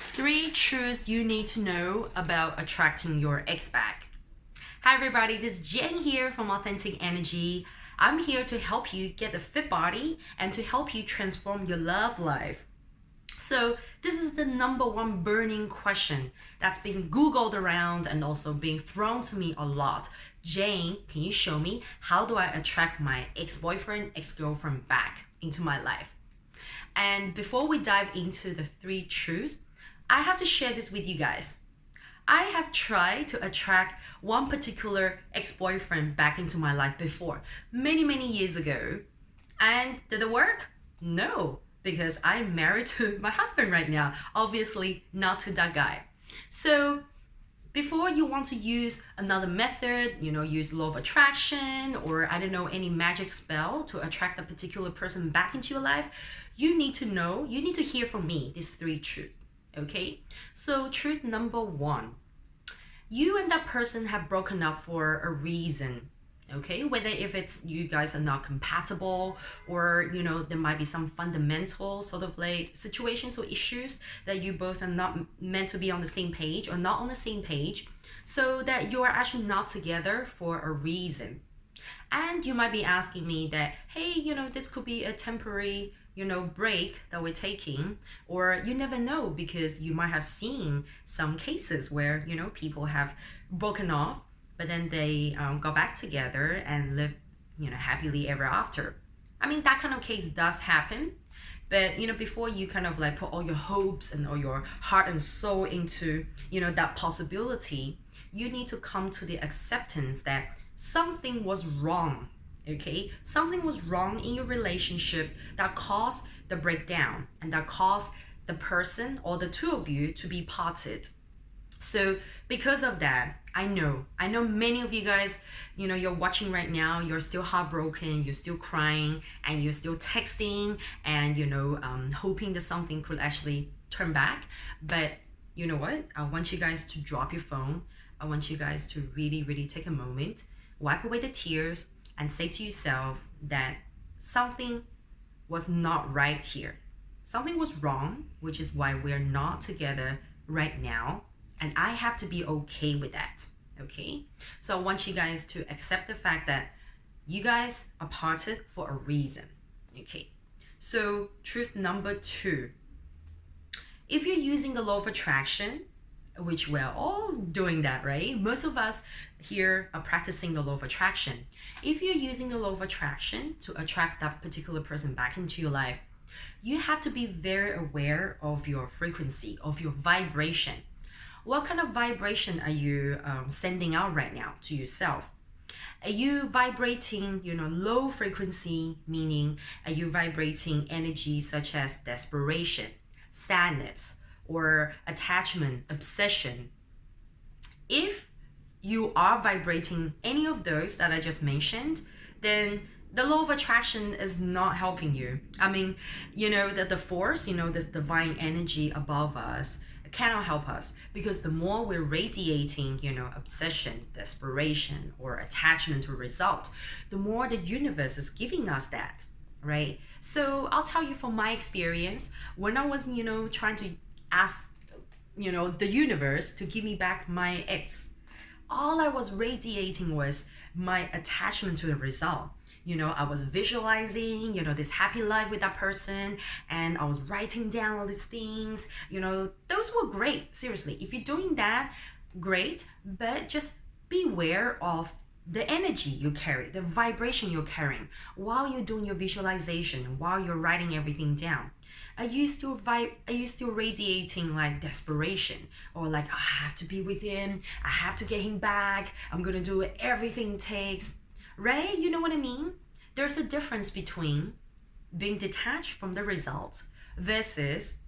Three truths you need to know about attracting your ex back. Hi, everybody. This is Jen here from Authentic Energy. I'm here to help you get a fit body and to help you transform your love life. So, this is the number one burning question that's been Googled around and also being thrown to me a lot. Jane, can you show me how do I attract my ex-boyfriend, ex-girlfriend back into my life? And before we dive into the three truths, I have to share this with you guys. I have tried to attract one particular ex-boyfriend back into my life before, many years ago. And did it work? No, because I'm married to my husband right now. Obviously, not to that guy. So before you want to use another method, use law of attraction or I don't know, any magic spell to attract a particular person back into your life, you need to hear from me these three truths. Okay? So truth number one, you and that person have broken up for a reason. Okay, whether if it's you guys are not compatible or there might be some fundamental sort of like situations or issues that you both are not meant to be on the same page or not on the same page, so that you are actually not together for a reason. And you might be asking me that, hey, this could be a temporary break that we're taking, or you never know, because you might have seen some cases where people have broken off, but then they got back together and live happily ever after. I mean, that kind of case does happen, but before you kind of like put all your hopes and all your heart and soul into that possibility, you need to come to the acceptance that something was wrong. Okay, something was wrong in your relationship that caused the breakdown and that caused the person or the two of you to be parted. So because of that, I know many of you guys, you're watching right now, you're still heartbroken, you're still crying, and you're still texting and hoping that something could actually turn back. But you know what, I want you guys to drop your phone. I want you guys to really take a moment, wipe away the tears, and say to yourself that something was not right here. Something was wrong, which is why we're not together right now. And I have to be okay with that. Okay? So I want you guys to accept the fact that you guys are parted for a reason. Okay? So, truth number two. If you're using the law of attraction, which we're all doing that, right? Most of us here are practicing the law of attraction. If you're using the law of attraction to attract that particular person back into your life, you have to be very aware of your frequency, of your vibration. What kind of vibration are you sending out right now to yourself? Are you vibrating, low frequency, meaning are you vibrating energy such as desperation, sadness, or attachment, obsession? If you are vibrating any of those that I just mentioned, then the law of attraction is not helping you. I mean, the force, this divine energy above us cannot help us, because the more we're radiating, obsession, desperation, or attachment to a result, the more the universe is giving us that, right? So I'll tell you from my experience, when I was, trying to ask the universe to give me back my ex, all I was radiating was my attachment to the result. I was visualizing this happy life with that person, and I was writing down all these things. Those were great. Seriously, if you're doing that, great, but just beware of the energy you carry, the vibration you're carrying while you're doing your visualization, while you're writing everything down. Are you still radiating like desperation, or like, I have to be with him, I have to get him back, I'm gonna do everything it takes, right? You know what I mean? There's a difference between being detached from the results versus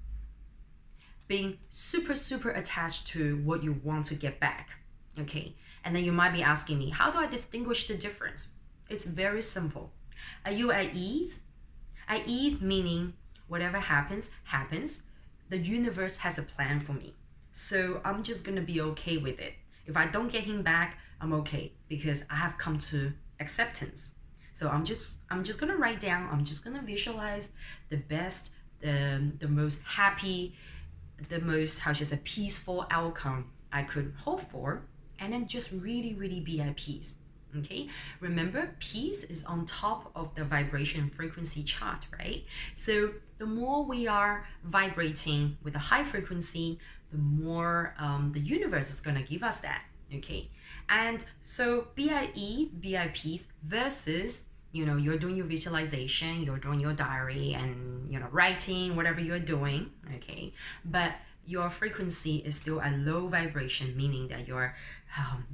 being super attached to what you want to get back. Okay, and then you might be asking me, how do I distinguish the difference? It's very simple. Are you at ease? At ease meaning whatever happens, the universe has a plan for me. So I'm just gonna be okay with it. If I don't get him back, I'm okay, because I have come to acceptance. So I'm just gonna write down, I'm just gonna visualize the best, the most happy the most, how should I say, peaceful outcome I could hope for, and then just really, really be at peace. Okay, remember, peace is on top of the vibration frequency chart, right? So the more we are vibrating with a high frequency, the more the universe is going to give us that. Okay, and so be at ease, be at peace versus, you're doing your visualization, you're doing your diary, and writing, whatever you're doing. Okay, but your frequency is still a low vibration, meaning that you're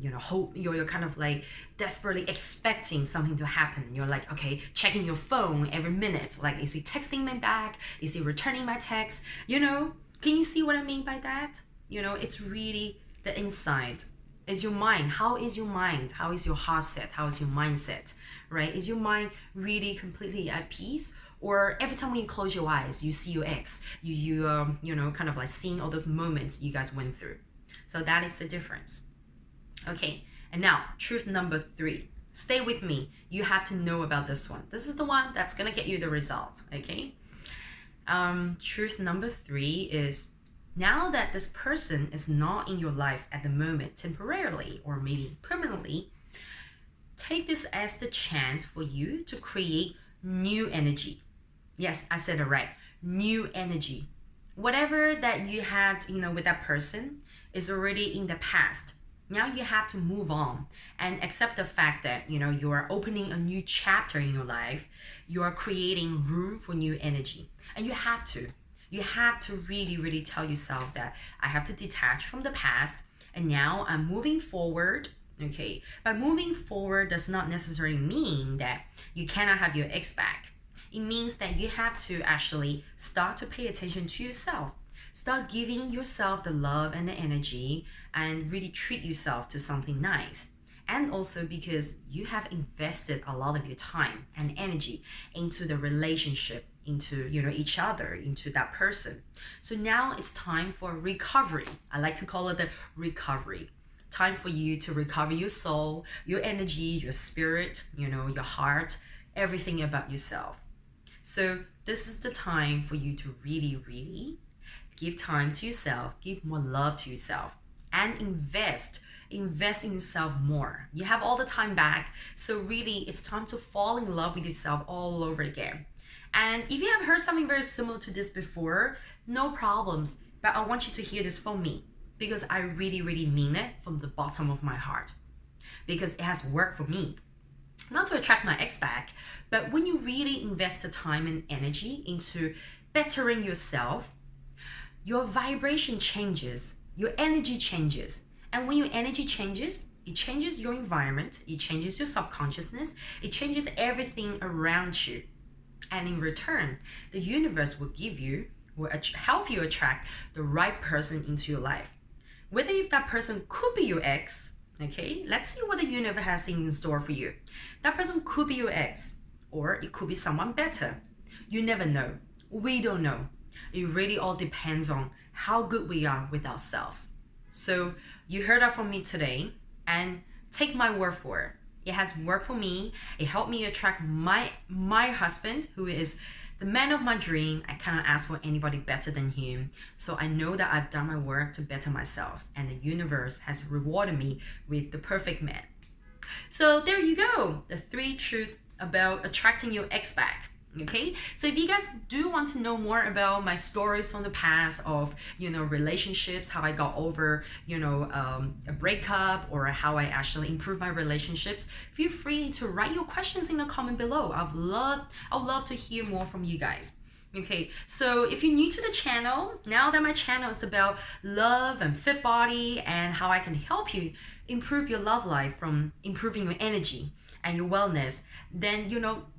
you're kind of like desperately expecting something to happen. You're like, okay, checking your phone every minute. Like, is he texting me back? Is he returning my text? Can you see what I mean by that? It's really the inside. Is your mind? How is your mind? How is your heart set? How is your mindset? Right? Is your mind really completely at peace? Or every time when you close your eyes, you see your ex, you kind of like seeing all those moments you guys went through. So that is the difference. Okay, and now truth number 3. Stay with me. You have to know about this one. This is the one that's gonna get you the result. Okay. Truth number 3 is, now that this person is not in your life at the moment, temporarily or maybe permanently, take this as the chance for you to create new energy. Yes, I said it right. New energy. Whatever that you had, with that person is already in the past. Now you have to move on and accept the fact that, you are opening a new chapter in your life. You are creating room for new energy. And you have to really, really tell yourself that I have to detach from the past, and now I'm moving forward. Okay, but moving forward does not necessarily mean that you cannot have your ex back. It means that you have to actually start to pay attention to yourself. Start giving yourself the love and the energy, and really treat yourself to something nice. And also because you have invested a lot of your time and energy into the relationship, into each other, into that person. So now it's time for recovery. I like to call it the recovery. Time for you to recover your soul, your energy, your spirit, your heart, everything about yourself. So this is the time for you to really, really give time to yourself, give more love to yourself, and invest in yourself more. You have all the time back, so really it's time to fall in love with yourself all over again. And if you have heard something very similar to this before, no problems, but I want you to hear this from me, because I really, really mean it from the bottom of my heart, because it has worked for me. Not to attract my ex back, but when you really invest the time and energy into bettering yourself, your vibration changes, your energy changes. And when your energy changes, it changes your environment, it changes your subconsciousness, it changes everything around you. And in return, the universe will help you attract the right person into your life. Whether if that person could be your ex, okay, let's see what the universe has in store for you. That person could be your ex, or it could be someone better. You never know. We don't know. It really all depends on how good we are with ourselves. So you heard that from me today, and take my word for it. It has worked for me. It helped me attract my husband, who is the man of my dream. I cannot ask for anybody better than him. So I know that I've done my work to better myself, and the universe has rewarded me with the perfect man. So there you go. The 3 truths about attracting your ex back. Okay, so if you guys do want to know more about my stories from the past of relationships, how I got over a breakup, or how I actually improved my relationships, feel free to write your questions in the comment below. I'd love to hear more from you guys. Okay, so if you're new to the channel, now that my channel is about love and fit body and how I can help you improve your love life from improving your energy and your wellness, then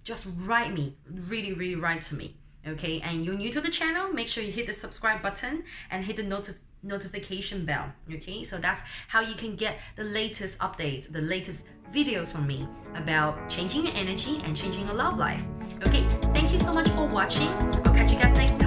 just write me, really write to me. Okay, and you're new to the channel, make sure you hit the subscribe button and hit the notification bell. Okay, so that's how you can get the latest updates, the latest videos from me about changing your energy and changing your love life. Okay, thank you so much for watching. I'll catch you guys next time.